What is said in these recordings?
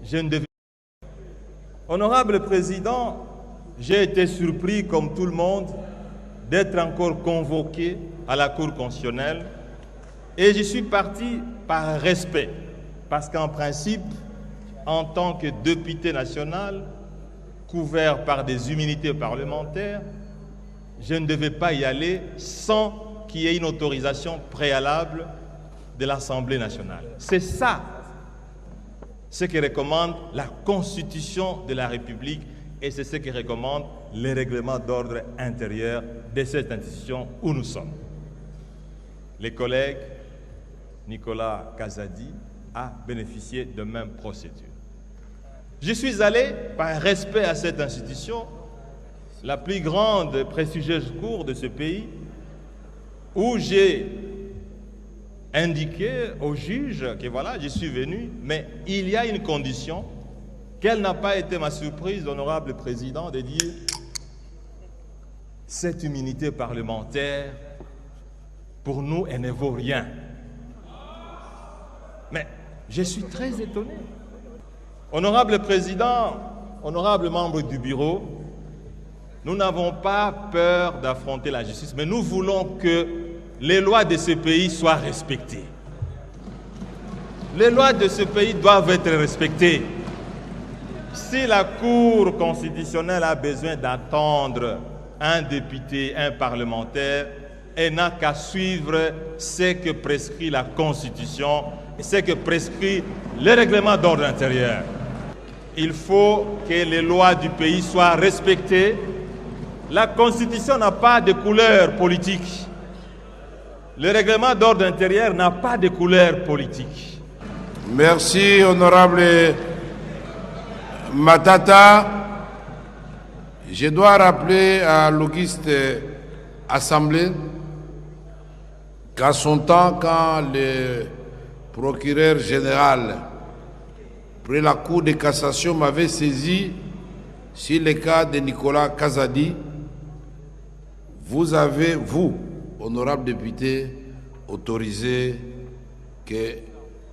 je ne devais... Honorable Président, j'ai été surpris, comme tout le monde, d'être encore convoqué à la Cour constitutionnelle et j'y suis parti par respect, parce qu'en principe, en tant que député national, couvert par des immunités parlementaires, je ne devais pas y aller sans qu'il y ait une autorisation préalable de l'Assemblée nationale. C'est ça ce que recommande la Constitution de la République et c'est ce que recommande les règlements d'ordre intérieur de cette institution où nous sommes. Les collègues Nicolas Kazadi a bénéficié de même procédure. Je suis allé, par respect à cette institution, la plus grande prestigieuse cour de ce pays, où j'ai indiqué au juge que voilà, je suis venu, mais il y a une condition. Quelle n'a pas été ma surprise, honorable Président, de dire cette immunité parlementaire, pour nous, elle ne vaut rien. Mais je suis très étonné. Honorable Président, honorable membre du bureau, nous n'avons pas peur d'affronter la justice, mais nous voulons que les lois de ce pays soient respectées. Les lois de ce pays doivent être respectées. Si la Cour constitutionnelle a besoin d'attendre un député, un parlementaire, elle n'a qu'à suivre ce que prescrit la Constitution et ce que prescrit le règlement d'ordre intérieur. Il faut que les lois du pays soient respectées. La Constitution n'a pas de couleur politique. Le règlement d'ordre intérieur n'a pas de couleur politique. Merci, honorable Matata. Je dois rappeler à l'auguste Assemblée qu'à son temps, quand le procureur général près la Cour de cassation m'avait saisi sur le cas de Nicolas Kazadi, vous avez, vous, honorable député, autorisé que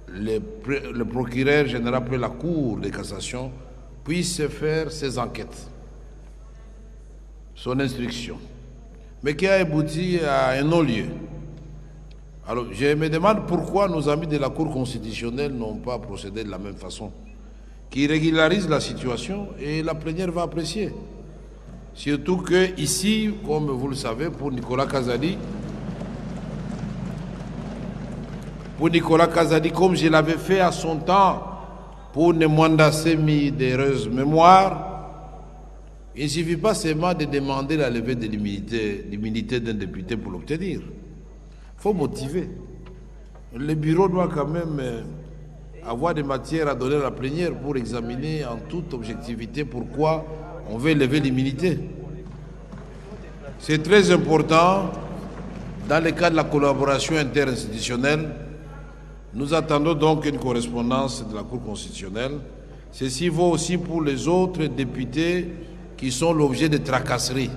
le procureur général près la Cour de cassation puisse faire ses enquêtes, son instruction, mais qui a abouti à un non-lieu. Alors, je me demande pourquoi nos amis de la Cour constitutionnelle n'ont pas procédé de la même façon, qui régularise la situation et la plénière va apprécier. Surtout que ici, comme vous le savez, pour Nicolas Kazadi, comme je l'avais fait à son temps pour Nemwanda Semi d'heureuse mémoire, il ne suffit pas seulement de demander la levée de l'immunité d'un député pour l'obtenir. Il faut motiver. Le bureau doit quand même avoir des matières à donner à la plénière pour examiner en toute objectivité pourquoi on veut lever l'immunité. C'est très important. Dans le cas de la collaboration interinstitutionnelle, nous attendons donc une correspondance de la Cour constitutionnelle. Ceci vaut aussi pour les autres députés qui sont l'objet de tracasseries.